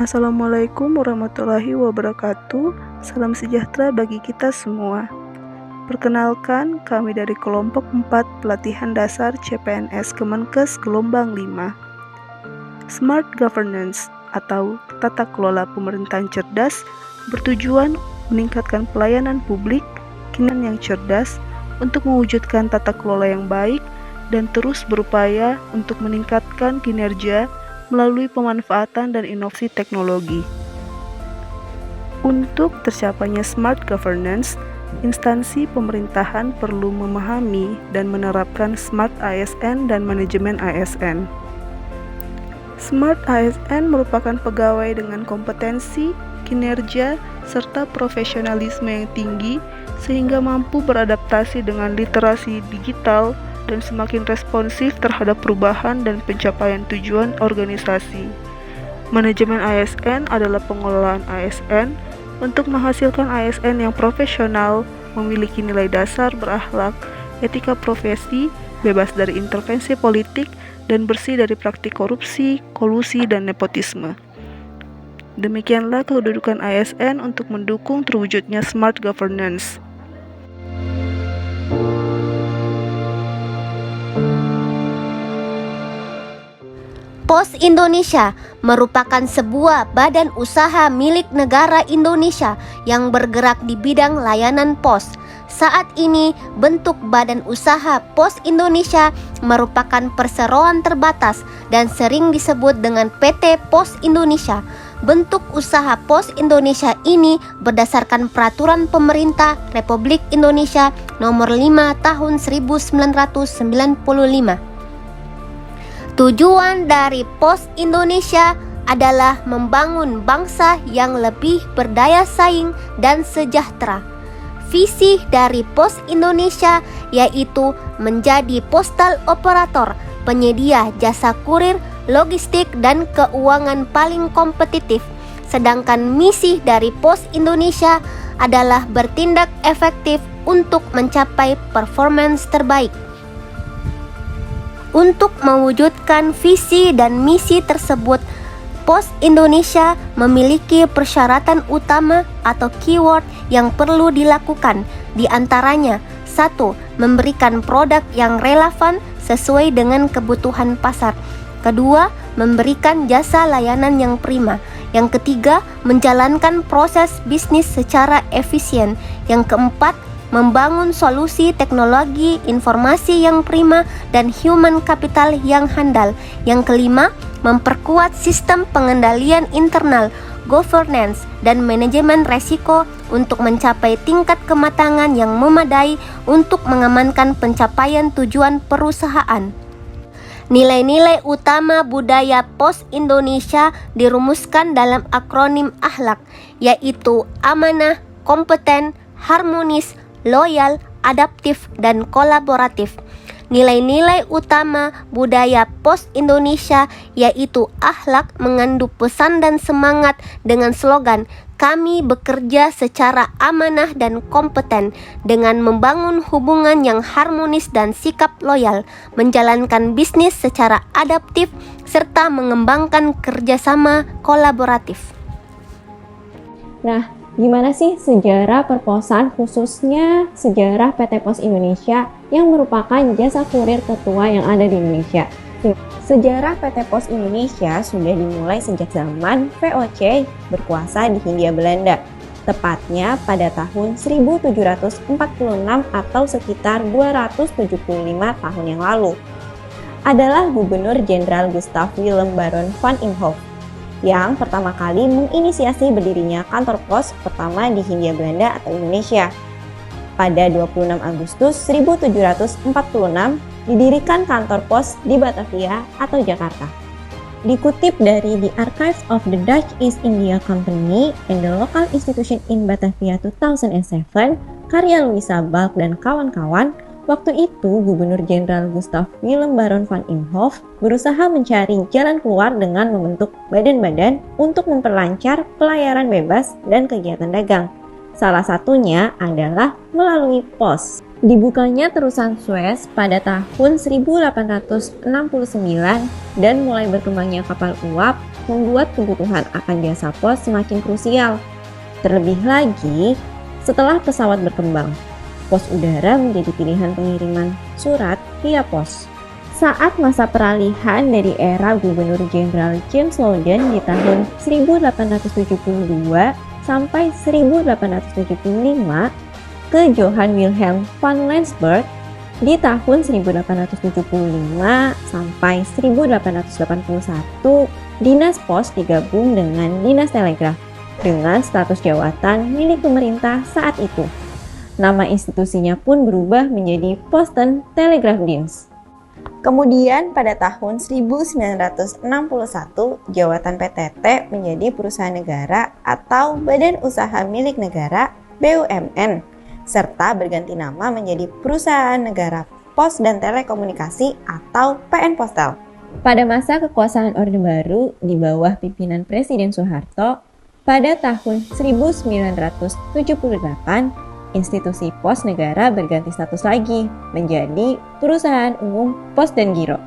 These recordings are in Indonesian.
Assalamualaikum warahmatullahi wabarakatuh. Salam sejahtera bagi kita semua. Perkenalkan, kami dari kelompok 4 pelatihan dasar CPNS Kemenkes gelombang 5. Smart Governance atau tata kelola pemerintahan cerdas bertujuan meningkatkan pelayanan publik, kinerja yang cerdas untuk mewujudkan tata kelola yang baik dan terus berupaya untuk meningkatkan kinerja melalui pemanfaatan dan inovasi teknologi. Untuk tercapainya smart governance, instansi pemerintahan perlu memahami dan menerapkan smart ASN dan manajemen ASN. Smart ASN merupakan pegawai dengan kompetensi, kinerja, serta profesionalisme yang tinggi sehingga mampu beradaptasi dengan literasi digital dan semakin responsif terhadap perubahan dan pencapaian tujuan organisasi. Manajemen ASN adalah pengelolaan ASN untuk menghasilkan ASN yang profesional, memiliki nilai dasar berakhlak, etika profesi, bebas dari intervensi politik, dan bersih dari praktik korupsi, kolusi, dan nepotisme. Demikianlah kedudukan ASN untuk mendukung terwujudnya smart governance. Pos Indonesia merupakan sebuah badan usaha milik negara Indonesia yang bergerak di bidang layanan pos. Saat ini, bentuk badan usaha Pos Indonesia merupakan perseroan terbatas dan sering disebut dengan PT Pos Indonesia. Bentuk usaha Pos Indonesia ini berdasarkan Peraturan Pemerintah Republik Indonesia Nomor 5 Tahun 1995. Tujuan dari Pos Indonesia adalah membangun bangsa yang lebih berdaya saing dan sejahtera. Visi dari Pos Indonesia yaitu menjadi postal operator, penyedia jasa kurir, logistik, dan keuangan paling kompetitif. Sedangkan misi dari Pos Indonesia adalah bertindak efektif untuk mencapai performance terbaik. Untuk mewujudkan visi dan misi tersebut, Pos Indonesia memiliki persyaratan utama atau keyword yang perlu dilakukan. Di antaranya, 1. Memberikan produk yang relevan sesuai dengan kebutuhan pasar. 2. Memberikan jasa layanan yang prima. Yang ketiga, menjalankan proses bisnis secara efisien. Yang keempat, membangun solusi teknologi informasi yang prima dan human capital yang handal. Yang kelima, memperkuat sistem pengendalian internal, governance, dan manajemen resiko untuk mencapai tingkat kematangan yang memadai untuk mengamankan pencapaian tujuan perusahaan. Nilai-nilai utama budaya Pos Indonesia dirumuskan dalam akronim AKHLAK, yaitu amanah, kompeten, harmonis, loyal, adaptif, dan kolaboratif. Nilai-nilai utama budaya Pos Indonesia yaitu akhlak mengandung pesan dan semangat dengan slogan "Kami bekerja secara amanah dan kompeten" dengan membangun hubungan yang harmonis dan sikap loyal, menjalankan bisnis secara adaptif, serta mengembangkan kerjasama kolaboratif. Nah, gimana sih sejarah perposan, khususnya sejarah PT Pos Indonesia yang merupakan jasa kurir tertua yang ada di Indonesia? Sejarah PT Pos Indonesia sudah dimulai sejak zaman VOC berkuasa di Hindia Belanda, tepatnya pada tahun 1746 atau sekitar 275 tahun yang lalu. Adalah Gubernur Jenderal Gustav Willem Baron van Imhoff yang pertama kali menginisiasi berdirinya kantor pos pertama di Hindia Belanda atau Indonesia. Pada 26 Agustus 1746, didirikan kantor pos di Batavia atau Jakarta. Dikutip dari The Archives of the Dutch East India Company and the Local Institution in Batavia 2007, karya Louisa Balk dan kawan-kawan, waktu itu Gubernur Jenderal Gustav Willem Baron van Imhoff berusaha mencari jalan keluar dengan membentuk badan-badan untuk memperlancar pelayaran bebas dan kegiatan dagang. Salah satunya adalah melalui pos. Dibukanya terusan Suez pada tahun 1869 dan mulai berkembangnya kapal uap, membuat kebutuhan akan jasa pos semakin krusial. Terlebih lagi, setelah pesawat berkembang, pos udara menjadi pilihan pengiriman surat via pos. Saat masa peralihan dari era Gubernur Jenderal James Loudon di tahun 1872 sampai 1875 ke Johann Wilhelm van Lansberg di tahun 1875 sampai 1881, Dinas Pos digabung dengan Dinas Telegraf dengan status jawatan milik pemerintah saat itu. Nama institusinya pun berubah menjadi Posten Telegrafdienst. Kemudian pada tahun 1961, jawatan PTT menjadi perusahaan negara atau Badan Usaha Milik Negara BUMN, serta berganti nama menjadi Perusahaan Negara Pos dan Telekomunikasi atau PN Postel. Pada masa kekuasaan Orde Baru di bawah pimpinan Presiden Soeharto, pada tahun 1978, institusi pos negara berganti status lagi menjadi Perusahaan Umum Pos dan Giro.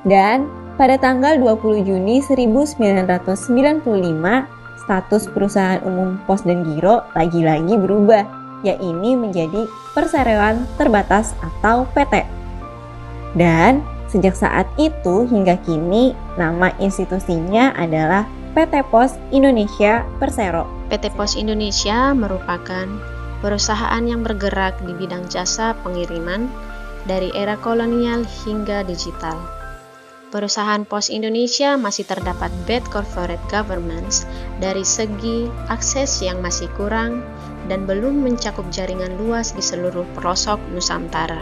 Dan pada tanggal 20 Juni 1995, status Perusahaan Umum Pos dan Giro lagi-lagi berubah, yaitu menjadi Perseroan Terbatas atau PT. Dan sejak saat itu hingga kini, nama institusinya adalah PT Pos Indonesia Persero. PT Pos Indonesia merupakan perusahaan yang bergerak di bidang jasa pengiriman dari era kolonial hingga digital. Perusahaan Pos Indonesia masih terdapat bad corporate governance dari segi akses yang masih kurang dan belum mencakup jaringan luas di seluruh pelosok Nusantara.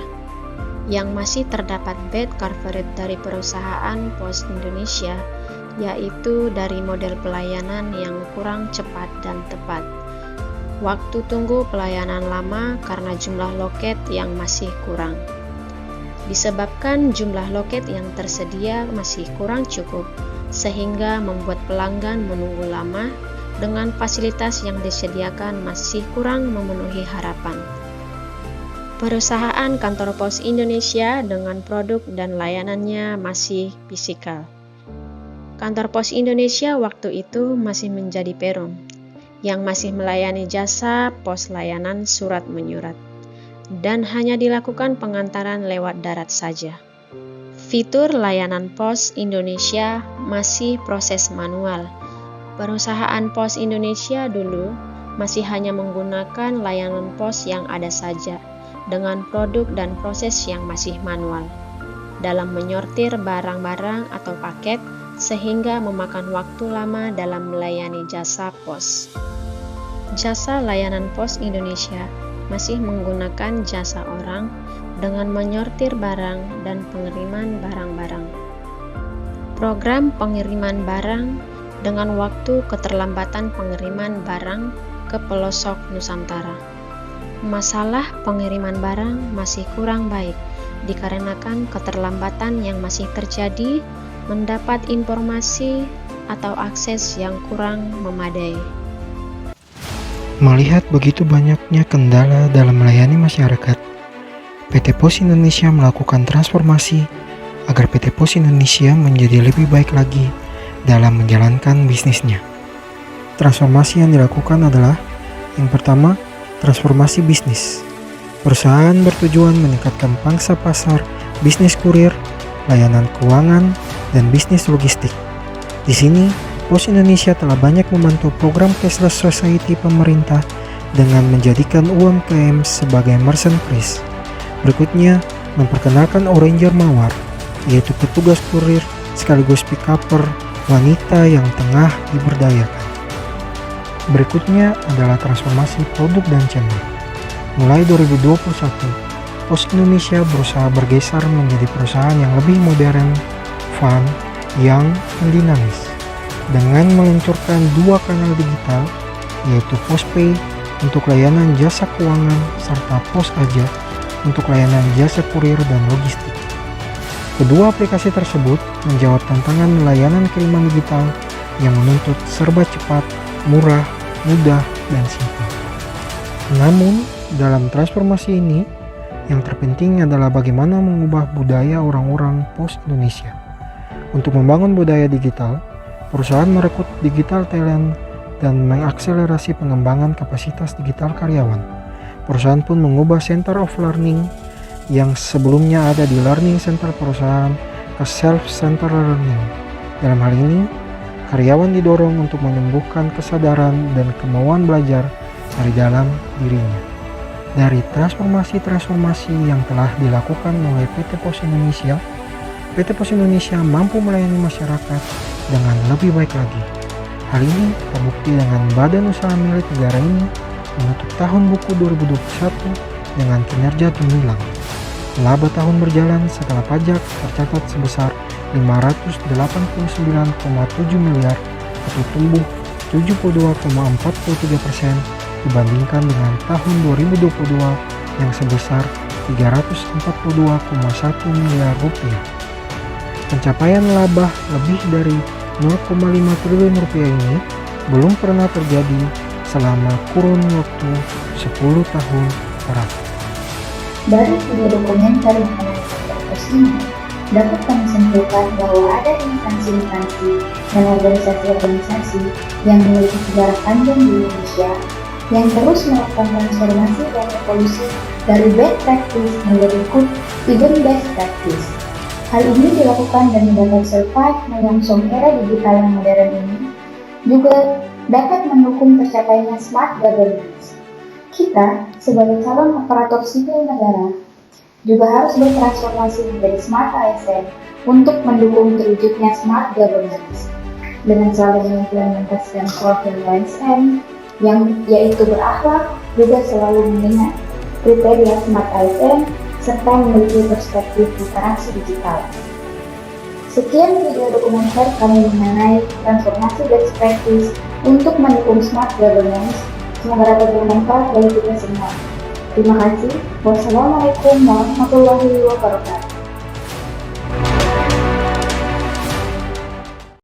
Yang masih terdapat bad corporate dari perusahaan Pos Indonesia yaitu dari model pelayanan yang kurang cepat dan tepat. Waktu tunggu pelayanan lama karena jumlah loket yang masih kurang. Disebabkan jumlah loket yang tersedia masih kurang cukup, sehingga membuat pelanggan menunggu lama dengan fasilitas yang disediakan masih kurang memenuhi harapan. Perusahaan Kantor Pos Indonesia dengan produk dan layanannya masih fisikal. Kantor Pos Indonesia waktu itu masih menjadi perum yang masih melayani jasa pos layanan surat menyurat, dan hanya dilakukan pengantaran lewat darat saja. Fitur layanan Pos Indonesia masih proses manual. Perusahaan Pos Indonesia dulu masih hanya menggunakan layanan pos yang ada saja, dengan produk dan proses yang masih manual, dalam menyortir barang-barang atau paket, sehingga memakan waktu lama dalam melayani jasa pos. Jasa layanan Pos Indonesia masih menggunakan jasa orang dengan menyortir barang dan pengiriman barang-barang. Program pengiriman barang dengan waktu keterlambatan pengiriman barang ke pelosok Nusantara. Masalah pengiriman barang masih kurang baik dikarenakan keterlambatan yang masih terjadi mendapat informasi atau akses yang kurang memadai. Melihat begitu banyaknya kendala dalam melayani masyarakat, PT Pos Indonesia melakukan transformasi agar PT Pos Indonesia menjadi lebih baik lagi dalam menjalankan bisnisnya. Transformasi yang dilakukan adalah yang pertama, transformasi bisnis. Perusahaan bertujuan meningkatkan pangsa pasar, bisnis kurir, layanan keuangan, dan bisnis logistik. Di sini, Pos Indonesia telah banyak membantu program cashless society pemerintah dengan menjadikan UMKM sebagai merchant price. Berikutnya, memperkenalkan Oranger Mawar, yaitu petugas kurir sekaligus pick-upper wanita yang tengah diberdayakan. Berikutnya adalah transformasi produk dan channel. Mulai 2021, Pos Indonesia berusaha bergeser menjadi perusahaan yang lebih modern, fun, young, dan dinamis. Dengan meluncurkan dua kanal digital, yaitu PosPay untuk layanan jasa keuangan serta Pos Aja untuk layanan jasa kurir dan logistik. Kedua aplikasi tersebut menjawab tantangan layanan kiriman digital yang menuntut serba cepat, murah, mudah, dan simpel. Namun, dalam transformasi ini, yang terpenting adalah bagaimana mengubah budaya orang-orang Pos Indonesia. Untuk membangun budaya digital, Perusahaan merekrut digital talent dan mengakselerasi pengembangan kapasitas digital karyawan. Perusahaan pun mengubah Center of Learning yang sebelumnya ada di Learning Center perusahaan ke Self-Center Learning. Dalam hal ini, karyawan didorong untuk menumbuhkan kesadaran dan kemauan belajar dari dalam dirinya. Dari transformasi yang telah dilakukan oleh PT Pos Indonesia mampu melayani masyarakat dengan lebih baik lagi. Hal ini terbukti dengan Badan Usaha Milik Negara ini menutup tahun buku 2021 dengan kinerja gemilang. Laba tahun berjalan setelah pajak tercatat sebesar 589,7 miliar atau tumbuh 72,43% dibandingkan dengan tahun 2022 yang sebesar 342,1 miliar rupiah. Pencapaian laba lebih dari 0,5 triliun rupiah ini belum pernah terjadi selama kurun waktu 10 tahun terakhir. Dari video dokumenter mengenai Kantor Pos ini, dapat kami simpulkan bahwa ada instansi-instansi dan organisasi-organisasi yang memiliki sejarah panjang di Indonesia yang terus melakukan transformasi dan evolusi dari best practice menjadi good even best practice. Hal ini dilakukan demi dapat survive menyongsong era digital yang modern ini, juga dapat mendukung tercapainya smart governance. Kita, sebagai calon aparatur sipil negara, juga harus bertransformasi menjadi smart ASN untuk mendukung terwujudnya smart governance, dengan selalu mengimplementasikan core value ASN, yang yaitu berakhlak, juga selalu mendengar kriteria smart ASN, serta memiliki perspektif literasi digital. Sekian video dokumenter kami mengenai transformasi best practice untuk mendukung smart governance. Semoga dapat bermanfaat bagi kita semua. Terima kasih. Wassalamualaikum warahmatullahi wabarakatuh.